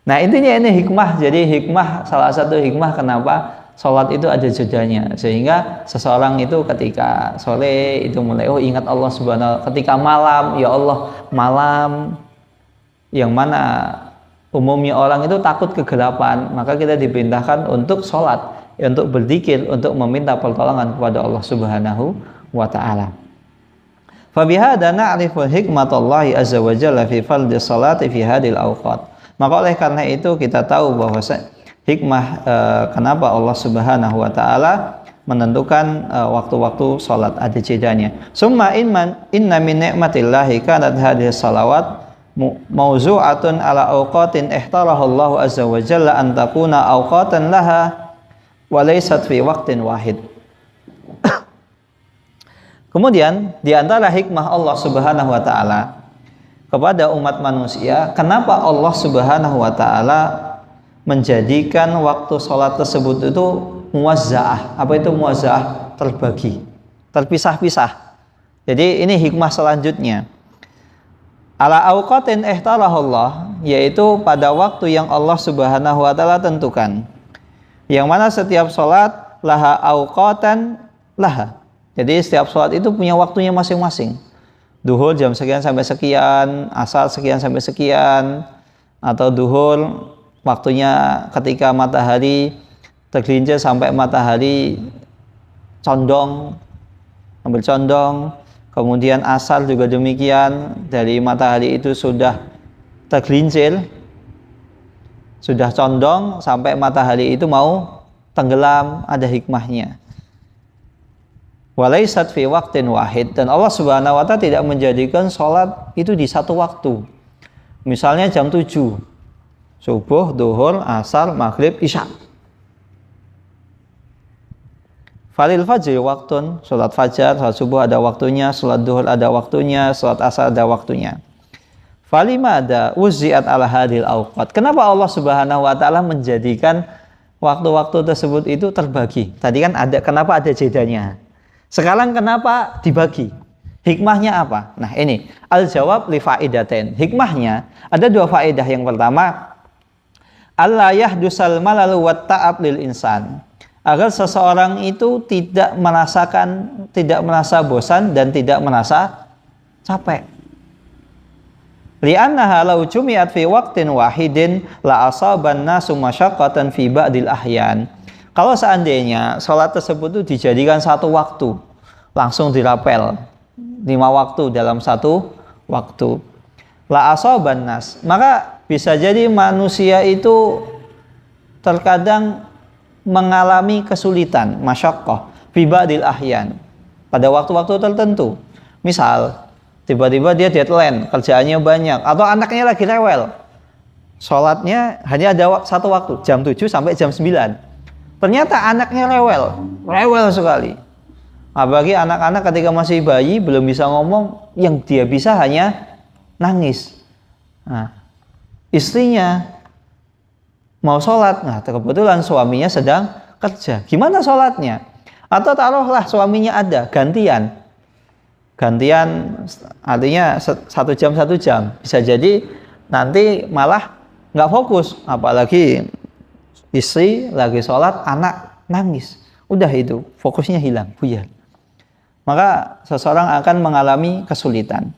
Nah intinya ini hikmah. Jadi hikmah, salah satu hikmah kenapa sholat itu ada jedanya, sehingga seseorang itu ketika sore itu mulai ingat Allah Subhanahu. Ketika malam, ya Allah, malam yang mana umumnya orang itu takut kegelapan, maka kita diperintahkan untuk sholat, untuk berzikir, untuk meminta pertolongan kepada Allah Subhanahu wa taala. Fa bihadza na'rifu hikmatallahi azza wa jalla fi fardhi sholati fi hadhil awqat. Maka oleh karena itu kita tahu bahwa hikmah kenapa Allah Subhanahu wa taala menentukan waktu-waktu salat ada jedanya. Summa inna min ni'matillahi kanat hadhihi salawat mawzu'atun ala awqatin ihtaraha Allah azza wa jalla an takuna awqatan laha wa laysat fi waqtin wahid. Kemudian di antara hikmah Allah Subhanahu wa taala kepada umat manusia, kenapa Allah Subhanahu wa taala menjadikan waktu sholat tersebut itu muwazza'ah. Apa itu muwazza'ah? Terbagi, terpisah-pisah. Jadi ini hikmah selanjutnya. Ala awqatin ihtarahullah, yaitu pada waktu yang Allah Subhanahu wa taala tentukan. Yang mana setiap sholat laha awqatan laha. Jadi setiap sholat itu punya waktunya masing-masing. Duhur jam sekian sampai sekian, asar sekian sampai sekian, atau duhur waktunya ketika matahari tergelincir sampai matahari condong, ambil condong. Kemudian asar juga demikian, dari matahari itu sudah tergelincir, sudah condong sampai matahari itu mau tenggelam, ada hikmahnya. Walaysat fi waqtin wahid, dan Allah Subhanahu wa taala tidak menjadikan sholat itu di satu waktu. Misalnya jam 7 subuh, duhur, asar, maghrib, isya. Falil fajri waktun, sholat fajar, sholat subuh ada waktunya, sholat duhur ada waktunya, sholat asar ada waktunya. Falima ada uziat ala hadil awqat. Kenapa Allah Subhanahu wa taala menjadikan waktu-waktu tersebut itu terbagi? Tadi kan ada, kenapa ada jedanya? Sekarang kenapa dibagi? Hikmahnya apa? Nah ini al-jawab li faidatain. Hikmahnya ada dua faedah. Yang pertama, Allah yahdusal malalu wa ta'ab lil insan, agar seseorang itu tidak merasa bosan dan tidak merasa capek. Li'annaha law jumi'at fi waqtin wahidin la asaban nasu masyaqqatan fi ba'dil ahyan. Kalau seandainya sholat tersebut itu dijadikan satu waktu, langsung dirapel 5 waktu dalam satu waktu, la asaban nas, maka bisa jadi manusia itu terkadang mengalami kesulitan, masyaqqah, fi ba'dil ahyan, pada waktu-waktu tertentu. Misal tiba-tiba dia deadline, kerjaannya banyak, atau anaknya lagi rewel, sholatnya hanya ada satu waktu, jam 7 sampai jam 9. Ternyata anaknya rewel sekali. Apalagi anak-anak ketika masih bayi, belum bisa ngomong, yang dia bisa hanya nangis. Nah, istrinya mau sholat, nah kebetulan suaminya sedang kerja. Gimana sholatnya? Atau taruhlah suaminya ada, gantian. gantian, artinya 1 jam. Bisa jadi nanti malah nggak fokus, apalagi istri lagi sholat, anak nangis, udah itu fokusnya hilang, buyar. Maka seseorang akan mengalami kesulitan.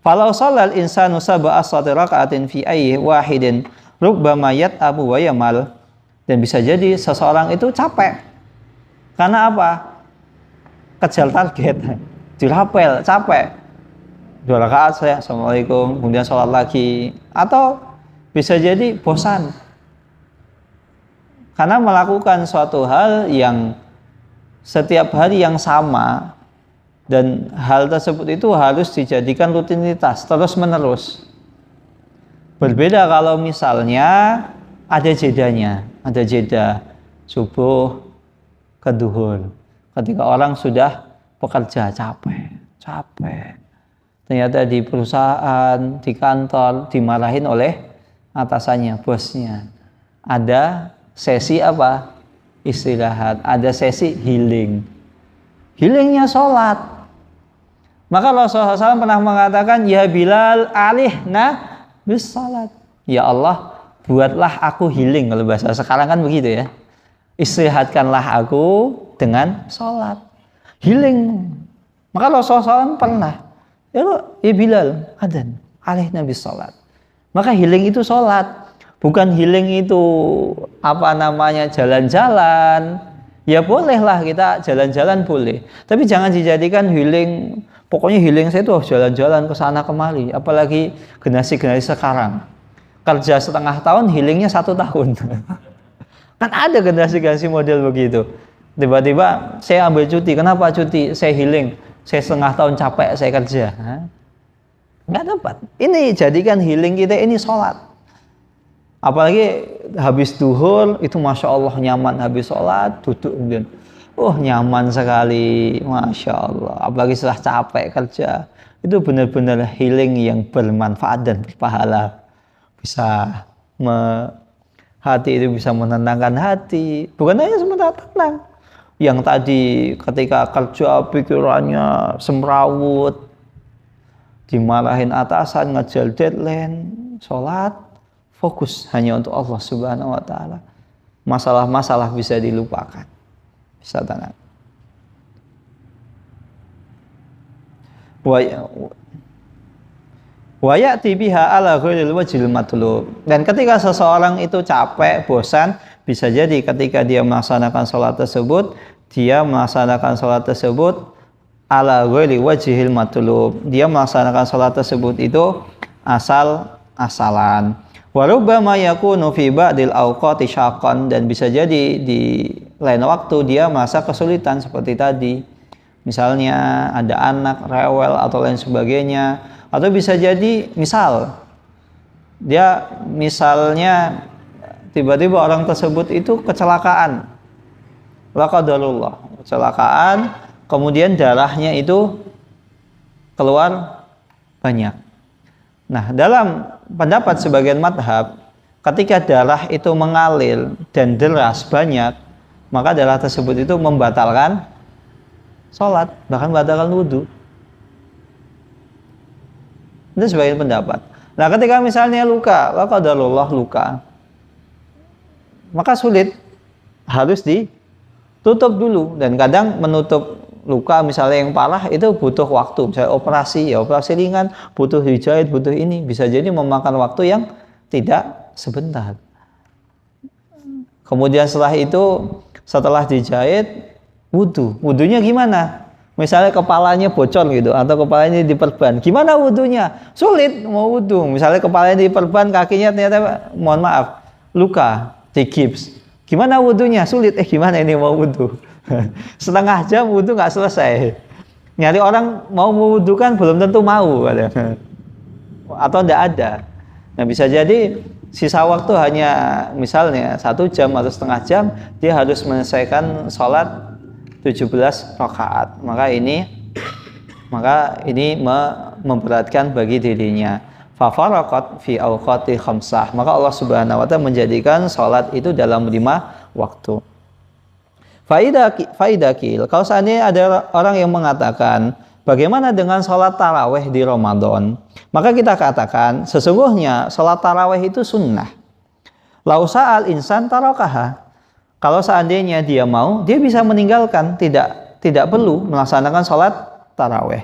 Falau sholal insanu sab'a raka'atin fi ayyi wahidin rubbama yat'abu wa yamal. Dan bisa jadi seseorang itu capek. Karena apa? Kejar target, dirapel, capek. 2 rakaat saya, assalamualaikum, kemudian sholat lagi. Atau bisa jadi bosan. Karena melakukan suatu hal yang setiap hari yang sama, dan hal tersebut itu harus dijadikan rutinitas terus menerus. Berbeda kalau misalnya ada jedanya, ada jeda subuh ke duhur. Ketika orang sudah bekerja capek, ternyata di perusahaan, di kantor dimarahin oleh atasannya, bosnya. Ada sesi apa? Istirahat, ada sesi healing. Healingnya sholat. Maka Rasulullah SAW pernah mengatakan, ya Bilal alihna bis salat. Ya Allah, buatlah aku healing. Kalau bahasa sekarang kan begitu ya. Istirahatkanlah aku dengan sholat. Healing. Maka Rasulullah SAW pernah, ya Bilal, adzan alihna bis salat. Maka healing itu sholat. Bukan healing itu apa namanya jalan-jalan. Ya bolehlah kita jalan-jalan boleh. Tapi jangan dijadikan healing. Pokoknya healing saya itu jalan-jalan ke sana kemari. Apalagi generasi-generasi sekarang. Kerja setengah tahun, healingnya 1 tahun. Kan ada generasi-generasi model begitu. Tiba-tiba saya ambil cuti. Kenapa cuti? Saya healing. Saya setengah tahun capek, saya kerja. Nggak dapat. Ini jadikan healing kita ini sholat. Apalagi habis duhur, itu Masya Allah nyaman. Habis sholat, duduk kemudian. Nyaman sekali, Masya Allah. Apalagi setelah capek kerja, itu benar-benar healing yang bermanfaat dan berpahala. Hati itu bisa menenangkan hati. Bukan hanya sementara tenang. Yang tadi ketika kerja pikirannya semrawut, dimarahin atasan, ngejar deadline, sholat, fokus hanya untuk Allah Subhanahu wa Ta'ala. Masalah-masalah bisa dilupakan. Bisa tenang. Wa ya'ti biha ala ghairil wajhil matlub. Dan ketika seseorang itu capek, bosan, bisa jadi ketika dia melaksanakan sholat tersebut, ala ghairil wajhil matlub. Dia melaksanakan sholat tersebut itu asal-asalan. Wa rubbama yakunu fi ba'dil awqati syaqqan, dan bisa jadi di lain waktu dia merasa kesulitan seperti tadi. Misalnya ada anak rewel atau lain sebagainya, atau bisa jadi misalnya tiba-tiba orang tersebut itu kecelakaan. La qadarullah, kecelakaan, kemudian darahnya itu keluar banyak. Nah, dalam pendapat sebagian madhab, ketika darah itu mengalir dan deras banyak, maka darah tersebut itu membatalkan sholat, bahkan membatalkan wudhu. Itu sebagian pendapat. Nah, ketika misalnya luka, maka sulit, harus ditutup dulu. Dan kadang menutup luka misalnya yang parah itu butuh waktu. Misalnya operasi ringan, butuh dijahit, butuh ini. Bisa jadi memakan waktu yang tidak sebentar. Kemudian setelah dijahit, wudhunya gimana? Misalnya kepalanya bocor gitu, atau kepalanya diperban, gimana wudhunya? Sulit mau wudhu. Misalnya kepalanya diperban, kakinya ternyata mohon maaf luka, digips, gimana wudhunya? Sulit. Gimana ini mau wudhu? Setengah jam wudhu nggak selesai. Nyari orang mau mewudhukan belum tentu mau, atau tidak ada. Nah, bisa jadi sisa waktu hanya misalnya 1 jam atau setengah jam, dia harus menyelesaikan sholat 17 rakaat. Maka ini memberatkan bagi dirinya. Fafaraqat fi awqati khamsah. Maka Allah Subhanahu wa Ta'ala menjadikan sholat itu dalam 5 waktu. Faidakil, kalau seandainya ada orang yang mengatakan bagaimana dengan sholat taraweh di Ramadan? Maka kita katakan, sesungguhnya sholat taraweh itu sunnah. Lau sa'al insan tarokaha. Kalau seandainya dia mau, dia bisa meninggalkan, tidak perlu melaksanakan sholat taraweh.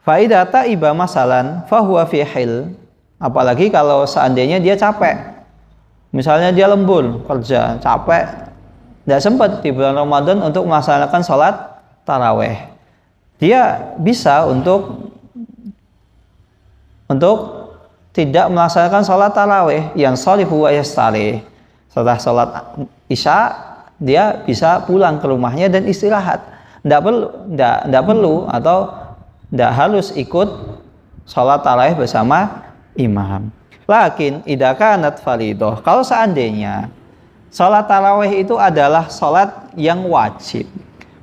Fa'idha ta'iba masalan fahuwa fi hil. Apalagi kalau seandainya dia capek. Misalnya dia lembur, kerja, capek, tidak sempat di bulan Ramadan untuk melaksanakan sholat taraweh. Dia bisa untuk tidak melaksanakan sholat taraweh yang sholihu wa yastari. Setelah sholat isya, dia bisa pulang ke rumahnya dan istirahat. Tidak perlu atau tidak harus ikut sholat tarawih bersama imam. Lakin idza kanat fardhoh, kalau seandainya sholat tarawih itu adalah sholat yang wajib,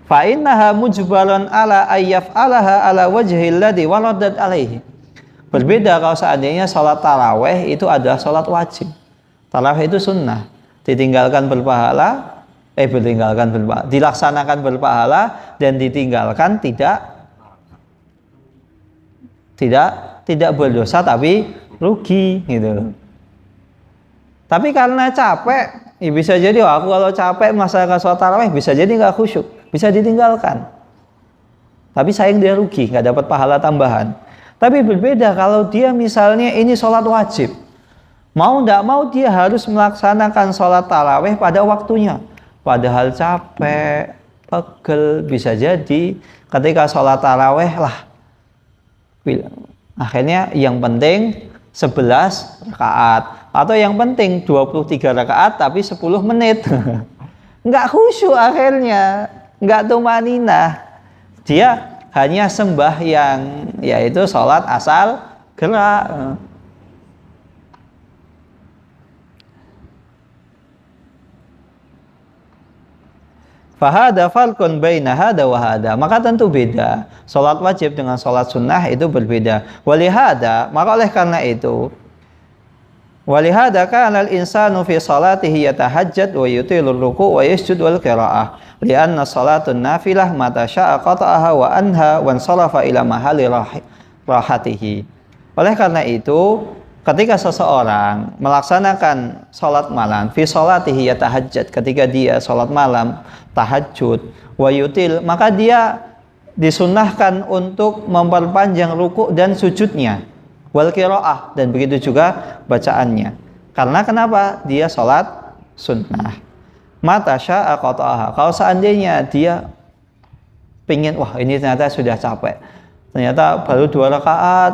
fa innaha mujbaran ala ayyaf'alaha ala wajhil ladzi waradat alaihi. Berbeda kalau seandainya sholat tarawih itu adalah sholat wajib. Tarawih itu sunnah, dilaksanakan berpahala dan ditinggalkan tidak berdosa tapi rugi gitu. Tapi karena capek, ya bisa jadi aku kalau capek melaksanakan sholat tarawih bisa jadi nggak khusyuk, bisa ditinggalkan. Tapi sayang dia rugi, nggak dapat pahala tambahan. Tapi berbeda kalau dia misalnya ini sholat wajib, mau nggak mau dia harus melaksanakan sholat tarawih pada waktunya. Padahal capek, pegel, bisa jadi ketika sholat tarawih lah. Akhirnya yang penting 11 rakaat. Atau yang penting 23 rakaat tapi 10 menit. Nggak khusyuk akhirnya, nggak tumaninah. Dia hanya sembahyang, yaitu sholat asal gerak. Fahada falkun baina hada wa hada. Maka tentu beda. Salat wajib dengan salat sunnah itu berbeda. Walihada, maka oleh karena itu, walihada kana al-insanu fi salatihi yatahajjad wa yutilu ruku' wa yasjud wal qira'ah. Lianna salatun nafilah mata sya'a qata'aha wa anha wa ansarafa ila mahali rahatihi. Oleh karena itu, ketika seseorang melaksanakan salat malam, fi salatihi yatahajjad, ketika dia salat malam tahajud wa yutil, maka dia disunnahkan untuk memperpanjang ruku' dan sujudnya, wal qiraah, dan begitu juga bacaannya. Karena kenapa? Dia salat sunnah. Mata sya'a qata'aha. Kalau seandainya dia pengen, wah ini ternyata sudah capek, ternyata baru 2 rakaat,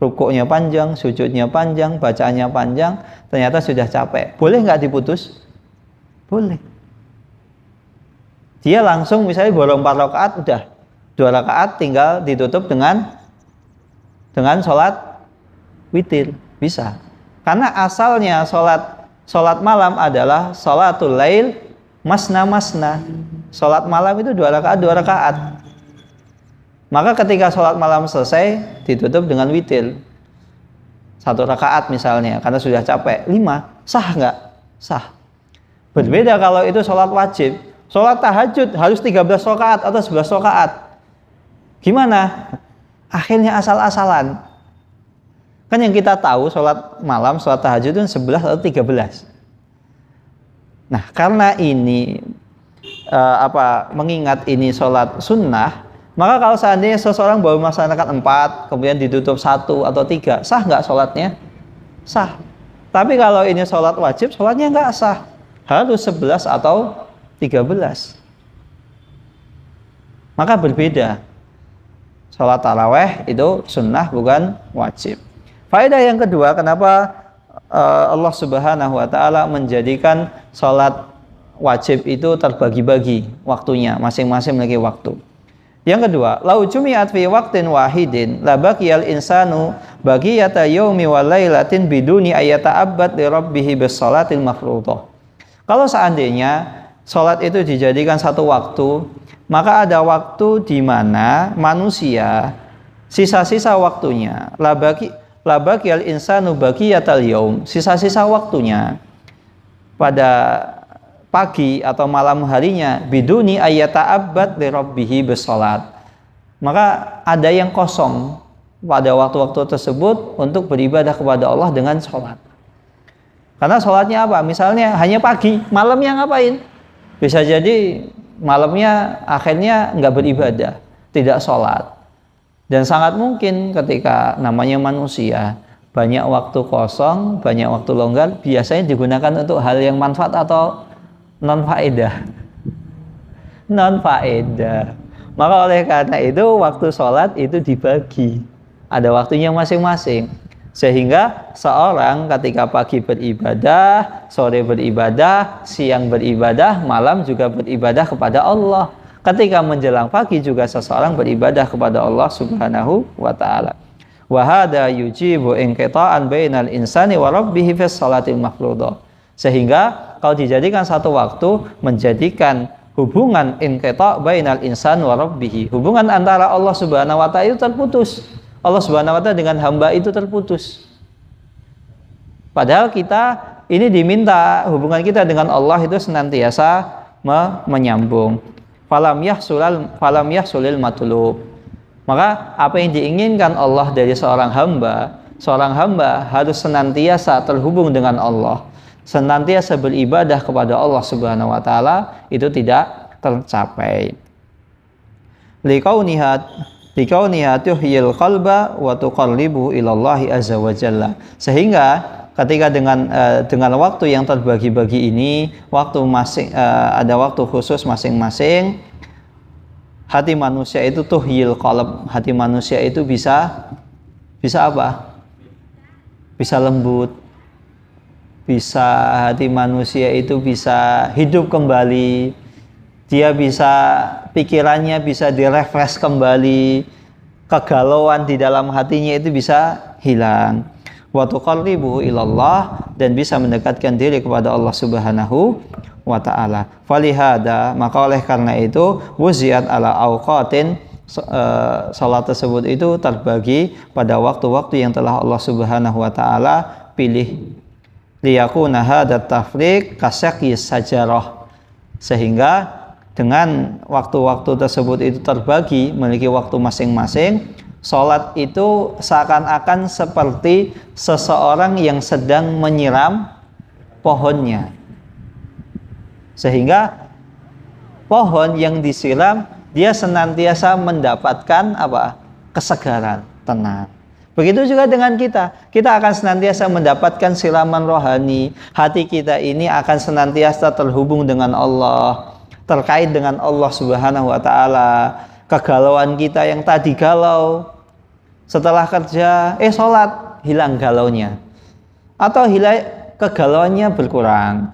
rukuknya panjang, sujudnya panjang, bacaannya panjang, ternyata sudah capek. Boleh nggak diputus? Boleh. Dia langsung misalnya baru 4 rakaat, udah 2 rakaat tinggal ditutup dengan sholat witir, bisa. Karena asalnya sholat malam adalah sholatul lail masna. Sholat malam itu 2 rakaat. Maka ketika sholat malam selesai, ditutup dengan witir. 1 rakaat misalnya, karena sudah capek. 5, sah nggak? Sah. Berbeda kalau itu sholat wajib. Sholat tahajud harus 13 rakaat atau 11 rakaat. Gimana? Akhirnya asal-asalan. Kan yang kita tahu sholat malam, sholat tahajud itu 11 atau 13. Nah, karena ini mengingat ini sholat sunnah, maka kalau seandainya seseorang baru melaksanakan 4, kemudian ditutup 1 atau 3, sah nggak sholatnya? Sah. Tapi kalau ini sholat wajib, sholatnya nggak sah. Harus 11 atau 13. Maka berbeda. Sholat taraweh itu sunnah bukan wajib. Faedah yang kedua, kenapa Allah Subhanahu wa Ta'ala menjadikan sholat wajib itu terbagi-bagi waktunya, masing-masing memiliki waktu. Yang kedua, lau jumi'at fi waqtin wahidin la baqiyal insanu baqiyata yaumi wa lailatin biduni ayata'abbad li rabbih bis salatil mafruḍah. Kalau seandainya salat itu dijadikan satu waktu, maka ada waktu di mana manusia sisa-sisa waktunya la baqiyal insanu baqiyatal yaum, sisa-sisa waktunya pada pagi atau malam harinya biduni ayata'abbad li rabbih bisalat, maka ada yang kosong pada waktu-waktu tersebut untuk beribadah kepada Allah dengan sholat. Karena sholatnya apa? Misalnya hanya pagi, malamnya ngapain? Bisa jadi malamnya akhirnya nggak beribadah, tidak sholat. Dan sangat mungkin ketika namanya manusia, banyak waktu kosong, banyak waktu longgar, biasanya digunakan untuk hal yang manfaat atau non-faedah. Non-faedah. Maka oleh karena itu waktu sholat itu dibagi, ada waktunya masing-masing, sehingga seorang ketika pagi beribadah, sore beribadah, siang beribadah, malam juga beribadah kepada Allah. Ketika menjelang pagi juga seseorang beribadah kepada Allah Subhanahu wa ta'ala. Wa hadza yujibu inqita'an bainal insani wa rabbih fi shalatil mafruḍah. Sehingga kalau dijadikan satu waktu menjadikan hubungan inqita' bainal insan wa rabbih, hubungan antara Allah Subhanahu wa ta'ala itu terputus. Allah Subhanahu wa ta'ala dengan hamba itu terputus. Padahal kita ini diminta hubungan kita dengan Allah itu senantiasa menyambung. Falam yahsulil matlub. Maka apa yang diinginkan Allah dari seorang hamba harus senantiasa terhubung dengan Allah, senantiasa beribadah kepada Allah Subhanahu wa ta'ala, itu tidak tercapai. Likauniha tuhyil qalba wa tuqarribu ilallahi azza wa jalla. Sehingga ketika dengan waktu yang terbagi-bagi ini, ada waktu khusus masing-masing, hati manusia itu tuhyil qalb, hati manusia itu bisa apa? Bisa lembut. Bisa hati manusia itu bisa hidup kembali, dia bisa pikirannya bisa direfresh kembali, kegalauan di dalam hatinya itu bisa hilang. Wa tuqarribu ilallah, dan bisa mendekatkan diri kepada Allah Subhanahu wa ta'ala. Falihada, maka oleh karena itu wuziat ala awqatin, salat tersebut itu terbagi pada waktu-waktu yang telah Allah Subhanahu wa ta'ala pilih. Liyakuna hadat tafriq kasyaqis sajarah, sehingga dengan waktu-waktu tersebut itu terbagi memiliki waktu masing-masing, salat itu seakan-akan seperti seseorang yang sedang menyiram pohonnya, sehingga pohon yang disiram dia senantiasa mendapatkan apa? Kesegaran, tenang. Begitu juga dengan kita akan senantiasa mendapatkan siraman rohani. Hati kita ini akan senantiasa terhubung dengan Allah, terkait dengan Allah Subhanahu wa ta'ala. Kegalauan kita yang tadi galau, setelah kerja, sholat, hilang galaunya. Atau kegalauannya berkurang.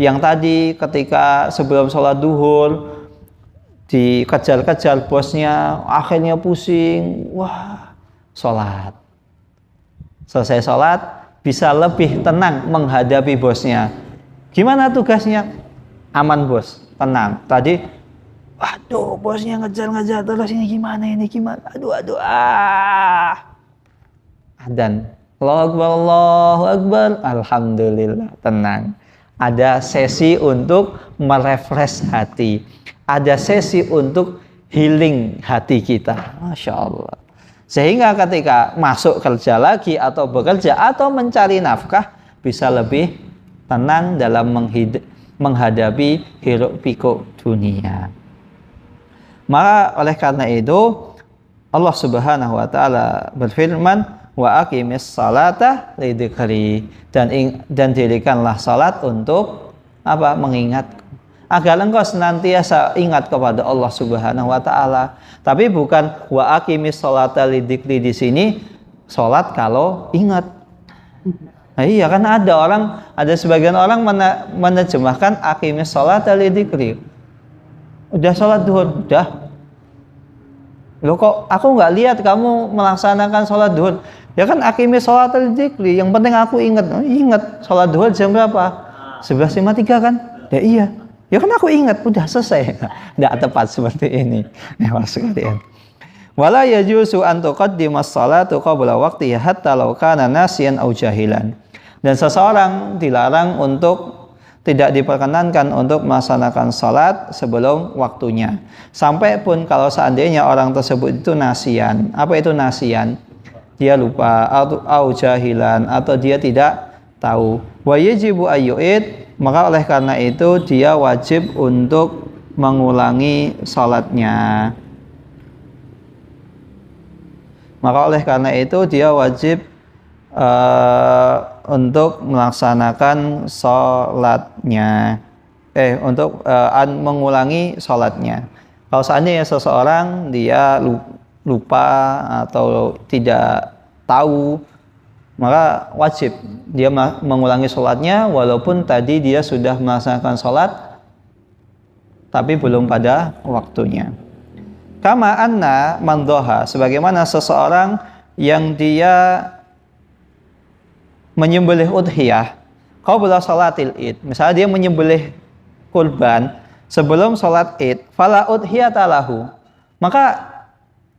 Yang tadi ketika sebelum sholat duhur, dikejar-kejar bosnya, akhirnya pusing, sholat. Selesai sholat, bisa lebih tenang menghadapi bosnya. Gimana tugasnya? Aman bos, tenang. Tadi, waduh bosnya ngejar-ngejar terus, ini gimana. Adzan. Allahu Akbar, alhamdulillah, tenang. Ada sesi untuk merefresh hati. Ada sesi untuk healing hati kita. Masya Allah. Sehingga ketika masuk kerja lagi atau bekerja atau mencari nafkah, bisa lebih tenang dalam menghadapi hiruk pikuk dunia. Maka oleh karena itu Allah Subhanahu wa ta'ala berfirman, wa aqimis salata lidzikri, dan dirikanlah salat untuk apa? Mengingatku, agar engkau senantiasa ingat kepada Allah Subhanahu wa ta'ala. Tapi bukan wa aqimis sholata lidzikri di sini, salat kalau ingat. Nah, iya kan ada sebagian orang menerjemahkan aqimis sholata lidzikri. Udah sholat duhur, udah. Loh kok aku nggak lihat kamu melaksanakan sholat duhur? Ya kan aqimis sholata lidzikri, yang penting aku ingat sholat duhur jam berapa? 11.53 kan? Ya iya. Ya kan aku ingat, udah selesai. Tidak tepat seperti ini. Sekalian. Wala yajuzu an tuqaddimas salatu qabla waqtiha hatta law kana nasiyan aw jahilan. Dan seseorang dilarang untuk tidak diperkenankan untuk melaksanakan salat sebelum waktunya. Sampai pun kalau seandainya orang tersebut itu nasian. Apa itu nasian? Dia lupa atau jahilan atau dia tidak tahu. Wa yajibu ayyuid, maka oleh karena itu dia wajib untuk mengulangi salatnya. Maka oleh karena itu dia wajib untuk melaksanakan sholatnya, untuk mengulangi sholatnya. Kalau seandainya seseorang dia lupa atau tidak tahu, maka wajib dia mengulangi sholatnya walaupun tadi dia sudah melaksanakan sholat tapi belum pada waktunya. Kama anna man doha, sebagaimana seseorang yang dia menyembelih udhiyah qabla salatil id, misalnya dia menyembelih kurban sebelum salat id, fala udhiyata lahu, maka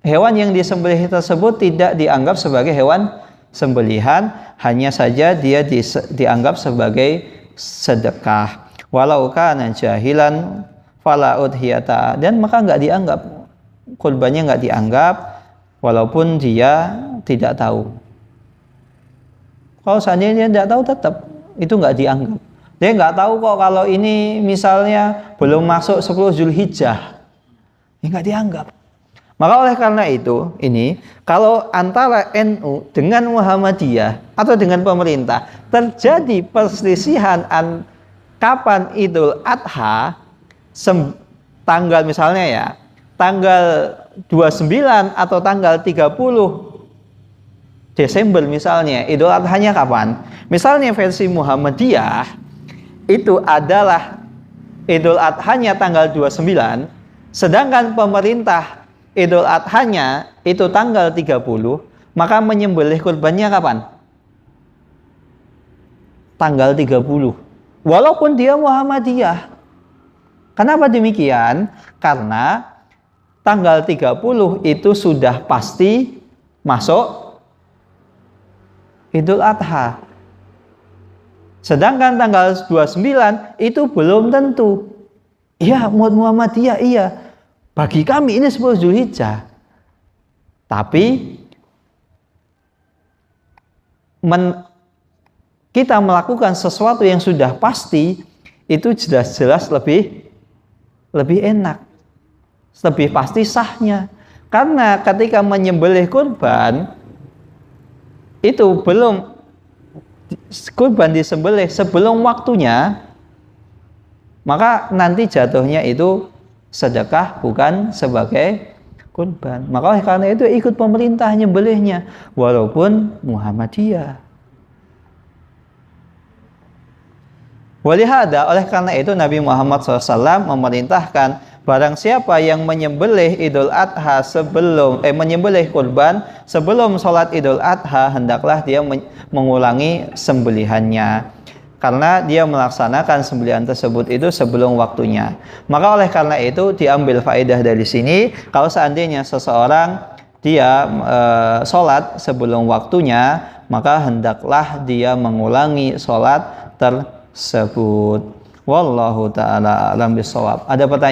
hewan yang disembelih tersebut tidak dianggap sebagai hewan sembelihan, hanya saja dia dianggap sebagai sedekah. Walau kana jahilan fala udhiyata, dan maka nggak dianggap, kurbannya nggak dianggap walaupun dia tidak tahu. Kalau seandainya dia tidak tahu, tetap itu nggak dianggap. Dia nggak tahu kok kalau ini misalnya belum masuk 10 Zulhijjah, ya nggak dianggap. Maka oleh karena itu, ini kalau antara NU dengan Muhammadiyah atau dengan pemerintah terjadi perselisihan kapan Idul Adha, tanggal misalnya ya, tanggal 29 atau tanggal 30 Desember misalnya, Idul Adha-nya kapan? Misalnya versi Muhammadiyah itu adalah Idul Adha-nya tanggal 29, sedangkan pemerintah Idul Adha-nya itu tanggal 30, maka menyembelih kurbannya kapan? Tanggal 30. Walaupun dia Muhammadiyah. Kenapa demikian? Karena tanggal 30 itu sudah pasti masuk Idul Adha. Sedangkan tanggal 29 itu belum tentu. Iya, Muhammadiyah iya. Bagi kami ini 10 Zulhijjah. Tapi kita melakukan sesuatu yang sudah pasti itu jelas-jelas lebih enak. Lebih pasti sahnya. Karena ketika menyembelih kurban itu kurban disembelih sebelum waktunya, maka nanti jatuhnya itu sedekah bukan sebagai kurban. Maka oleh karena itu ikut pemerintah nyembelihnya walaupun Muhammadiyah. Walihada, oleh karena itu Nabi Muhammad SAW memerintahkan barang siapa yang menyembelih Idul Adha menyembelih kurban sebelum sholat Idul Adha, hendaklah dia mengulangi sembelihannya, karena dia melaksanakan sembelihan tersebut itu sebelum waktunya. Maka oleh karena itu diambil faedah dari sini, kalau seandainya seseorang dia sholat sebelum waktunya, maka hendaklah dia mengulangi sholat tersebut. Wallahu ta'ala a'lam bishawab. Ada pertanyaan?